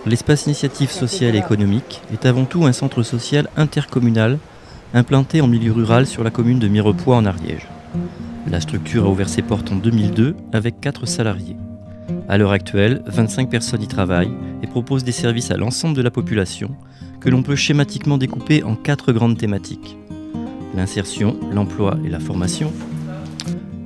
L'espace initiative sociale et économique est avant tout un centre social intercommunal implanté en milieu rural sur la commune de Mirepoix en Ariège. La structure a ouvert ses portes en 2002 avec 4 salariés. À l'heure actuelle, 25 personnes y travaillent et proposent des services à l'ensemble de la population que l'on peut schématiquement découper en 4 grandes thématiques. L'insertion, l'emploi et la formation,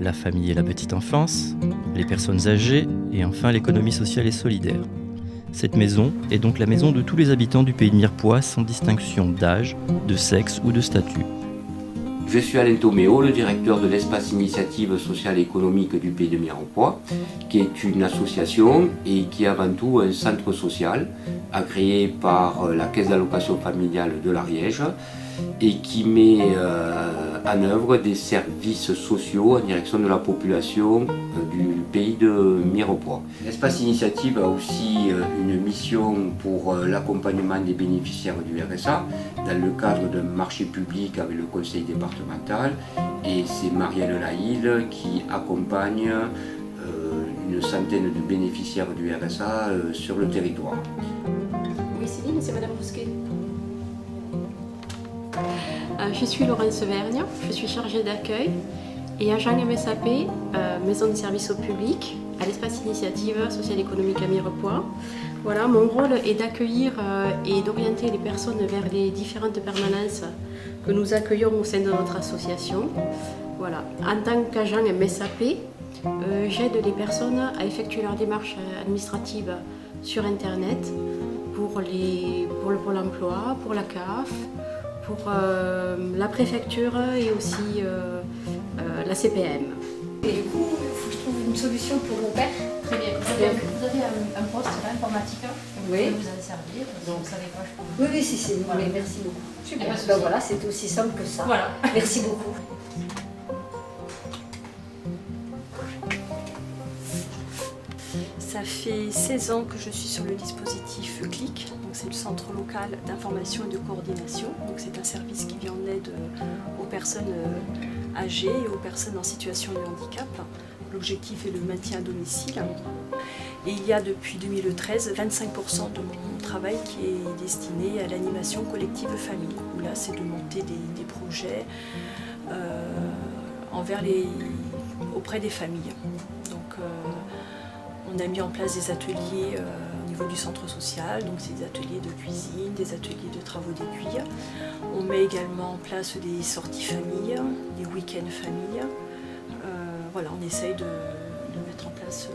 la famille et la petite enfance, les personnes âgées et enfin l'économie sociale et solidaire. Cette maison est donc la maison de tous les habitants du pays de Mirepoix sans distinction d'âge, de sexe ou de statut. Je suis Alain Toméo, le directeur de l'espace initiative sociale et économique du pays de Mirepoix, qui est une association et qui est avant tout un centre social agréé par la Caisse d'allocation familiale de l'Ariège et qui met en œuvre des services sociaux en direction de la population du pays de Mirepoix. L'espace initiative a aussi une mission pour l'accompagnement des bénéficiaires du RSA dans le cadre d'un marché public avec le conseil départemental, et c'est Marielle Laïl qui accompagne une centaine de bénéficiaires du RSA sur le territoire. Oui, Céline, c'est Madame Bousquet. Je suis Laurence Vergne, je suis chargée d'accueil et agent MSAP, maison de service au public, à l'espace initiative sociale et économique à Mirepoix. Voilà, mon rôle est d'accueillir et d'orienter les personnes vers les différentes permanences que nous accueillons au sein de notre association. Voilà. En tant qu'agent MSAP, j'aide les personnes à effectuer leurs démarches administratives sur Internet pour le Pôle emploi, pour la CAF, pour la préfecture et aussi la CPM. Et du coup, il faut que je trouve une solution pour mon père. Très bien. Vous avez un poste là, informatique, vous Oui. pouvez vous en servir, donc vous savez quoi, je peux. Oui, si, Voilà. mais merci beaucoup. Super. Ben voilà, c'est aussi simple que ça. Voilà. Merci beaucoup. Ça fait 16 ans que je suis sur le dispositif CLIC, donc c'est le Centre local d'information et de coordination. Donc c'est un service qui vient en aide aux personnes âgées et aux personnes en situation de handicap. L'objectif est le maintien à domicile. Et il y a depuis 2013 25% de mon travail qui est destiné à l'animation collective famille, où là c'est de monter des projets auprès des familles. Donc, on a mis en place des ateliers au niveau du centre social, donc c'est des ateliers de cuisine, des ateliers de travaux d'aiguille. On met également en place des sorties famille, des week-ends famille. Voilà, on essaye de mettre en place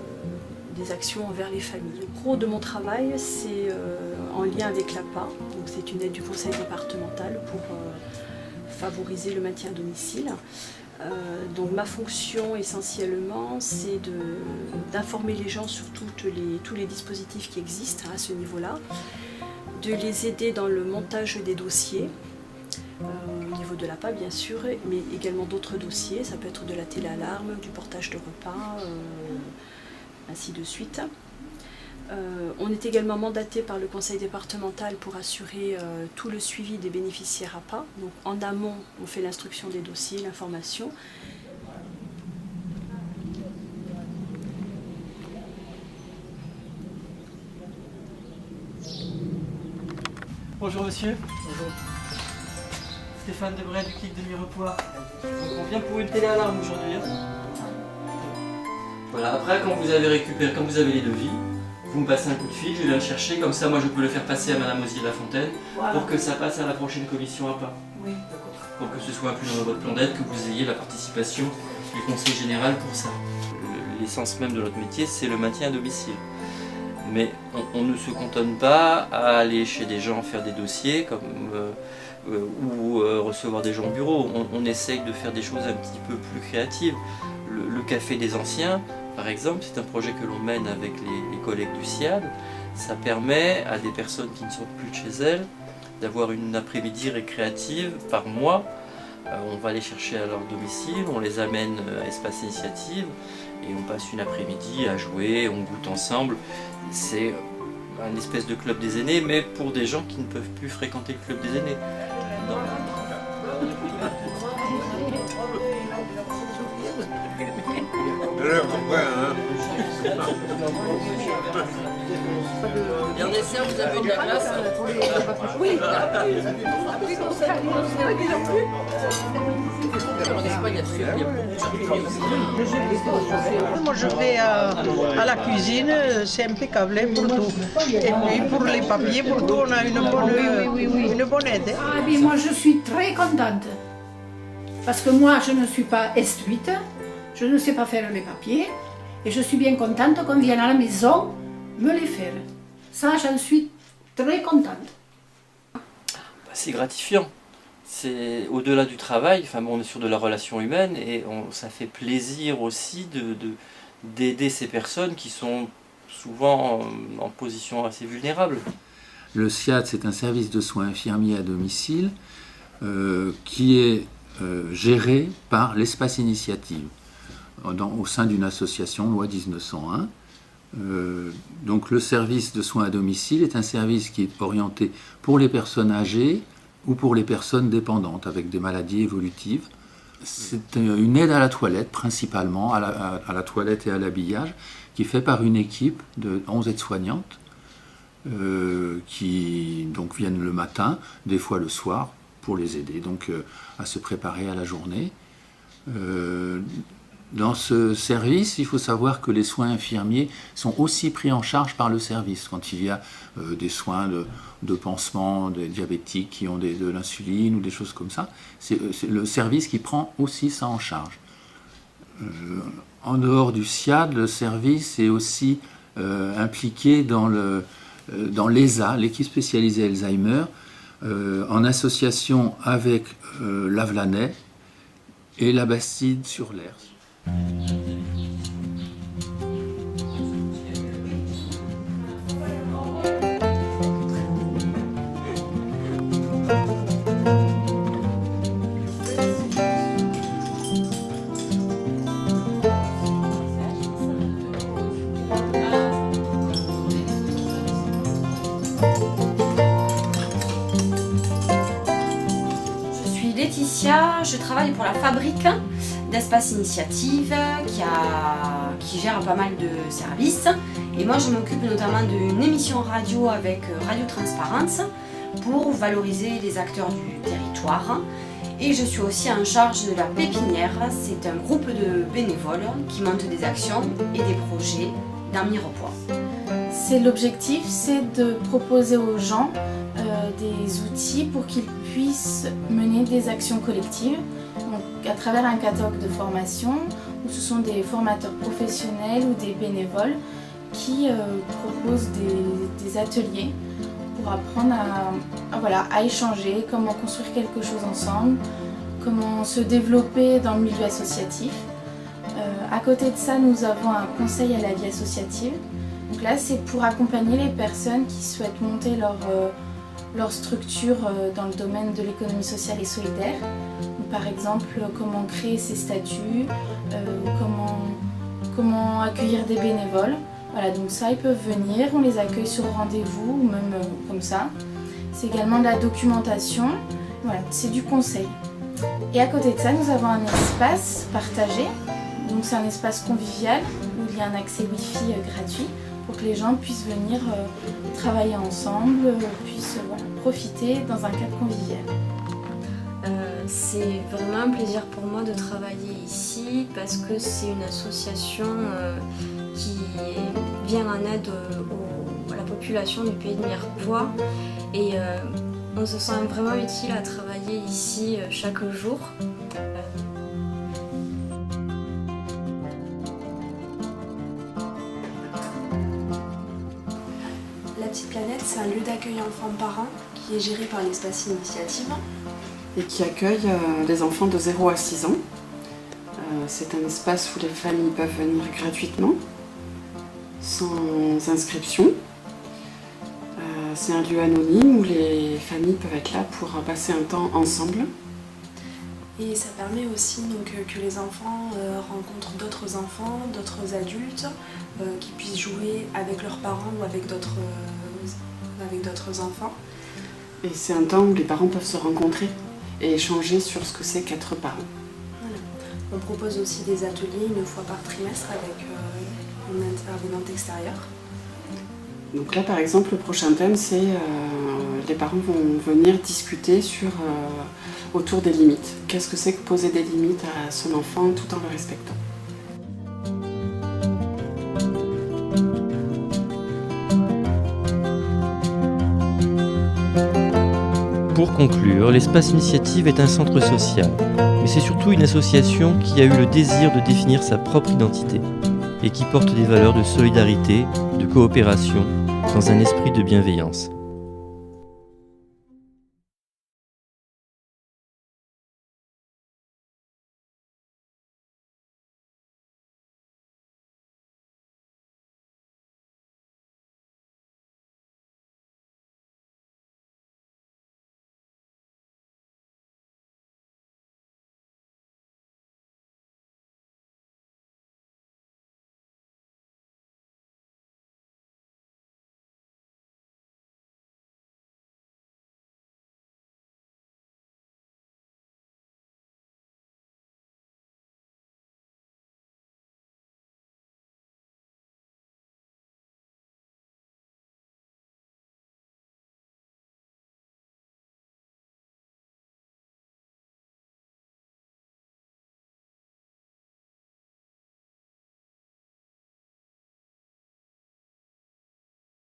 des actions envers les familles. Le gros de mon travail, c'est en lien avec l'APA, donc c'est une aide du conseil départemental pour favoriser le maintien à domicile. Donc ma fonction essentiellement, c'est d'informer les gens sur tous les dispositifs qui existent à ce niveau-là, de les aider dans le montage des dossiers, au niveau de l'APA bien sûr, mais également d'autres dossiers, ça peut être de la téléalarme, du portage de repas, ainsi de suite. On est également mandaté par le conseil départemental pour assurer tout le suivi des bénéficiaires APA. Donc en amont, on fait l'instruction des dossiers, l'information. Bonjour monsieur. Bonjour. Stéphane Debray du CLIC de Mirepoix. Donc on vient pour une téléalarme aujourd'hui. Voilà, après quand vous avez les devis, vous me passez un coup de fil, je vais le chercher, comme ça moi je peux le faire passer à Madame Osier-Lafontaine pour que ça passe à la prochaine commission APA. Oui, d'accord. Pour que ce soit inclus dans votre plan d'aide, que vous ayez la participation du conseil général pour ça. L'essence même de notre métier, c'est le maintien à domicile. Mais on ne se cantonne pas à aller chez des gens faire des dossiers ou recevoir des gens au bureau. On essaye de faire des choses un petit peu plus créatives. Le café des anciens, par exemple, c'est un projet que l'on mène avec les collègues du SIAD. Ça permet à des personnes qui ne sortent plus de chez elles d'avoir une après-midi récréative par mois. On va les chercher à leur domicile, on les amène à Espace Initiative et on passe une après-midi à jouer, on goûte ensemble. C'est un espèce de club des aînés, mais pour des gens qui ne peuvent plus fréquenter le club des aînés. Je comprends, hein. Et en dessert, vous avez de la glace? Oui. En Espagne, il y a beaucoup de charcuterie aussi. Moi je vais à la cuisine, c'est impeccable hein, pour tout. Et puis pour les papiers, pour tout, on a une bonne aide. Hein. Ah oui, moi je suis très contente. Parce que moi je ne suis pas instruite, je ne sais pas faire les papiers. Et je suis bien contente qu'on vienne à la maison me les faire. Ça, j'en suis très contente. C'est gratifiant. C'est au-delà du travail, enfin bon, on est sur de la relation humaine et ça fait plaisir aussi d'aider ces personnes qui sont souvent en position assez vulnérable. Le SIAD, c'est un service de soins infirmiers à domicile qui est géré par l'Espace Initiative au sein d'une association, loi 1901. Donc le service de soins à domicile est un service qui est orienté pour les personnes âgées ou pour les personnes dépendantes avec des maladies évolutives. C'est une aide à la toilette principalement, à la toilette et à l'habillage, qui est fait par une équipe de 11 aides-soignantes qui donc viennent le matin, des fois le soir, pour les aider donc à se préparer à la journée. Dans ce service, il faut savoir que les soins infirmiers sont aussi pris en charge par le service. Quand il y a des soins de pansement, des diabétiques qui ont de l'insuline ou des choses comme ça, c'est le service qui prend aussi ça en charge. En dehors du SIAD, le service est aussi impliqué dans l'ESA, l'équipe spécialisée Alzheimer, en association avec l'Avlanais et la Bastide-sur-l'Ers. Je suis Laetitia, je travaille pour la fabrique d'Espace Initiative qui gère pas mal de services. Et moi je m'occupe notamment d'une émission radio avec Radio Transparence pour valoriser les acteurs du territoire. Et je suis aussi en charge de la pépinière, c'est un groupe de bénévoles qui montent des actions et des projets dans Mirepoix. L'objectif, c'est de proposer aux gens des outils pour qu'ils puissent mener des actions collectives. Donc, à travers un catalogue de formation où ce sont des formateurs professionnels ou des bénévoles qui proposent des ateliers pour apprendre à échanger, comment construire quelque chose ensemble, comment se développer dans le milieu associatif. À côté de ça, nous avons un conseil à la vie associative. Donc là, c'est pour accompagner les personnes qui souhaitent monter leur structure dans le domaine de l'économie sociale et solidaire. Donc, par exemple, comment créer ses statuts, comment accueillir des bénévoles. Voilà, donc ça, ils peuvent venir, on les accueille sur rendez-vous ou même comme ça. C'est également de la documentation, voilà, c'est du conseil. Et à côté de ça, nous avons un espace partagé. Donc c'est un espace convivial où il y a un accès Wi-Fi gratuit pour que les gens puissent venir travailler ensemble, puissent profiter dans un cadre convivial. C'est vraiment un plaisir pour moi de travailler ici parce que c'est une association qui vient en aide à la population du pays de Mirepoix et on se sent vraiment utile à travailler ici chaque jour. La Petite Planète, c'est un lieu d'accueil enfants-parents qui est géré par l'Espace Initiative et qui accueille les enfants de 0 à 6 ans. C'est un espace où les familles peuvent venir gratuitement, sans inscription. C'est un lieu anonyme où les familles peuvent être là pour passer un temps ensemble. Et ça permet aussi donc, que les enfants rencontrent d'autres enfants, d'autres adultes, qui puissent jouer avec leurs parents ou avec d'autres enfants. Et c'est un temps où les parents peuvent se rencontrer et échanger sur ce que c'est qu'être parent. Voilà. On propose aussi des ateliers une fois par trimestre avec en intervenante extérieure. Donc là, par exemple, le prochain thème, c'est les parents vont venir discuter autour des limites. Qu'est-ce que c'est que poser des limites à son enfant tout en le respectant? Pour conclure, l'Espace Initiative est un centre social, mais c'est surtout une association qui a eu le désir de définir sa propre identité et qui porte des valeurs de solidarité, de coopération, dans un esprit de bienveillance.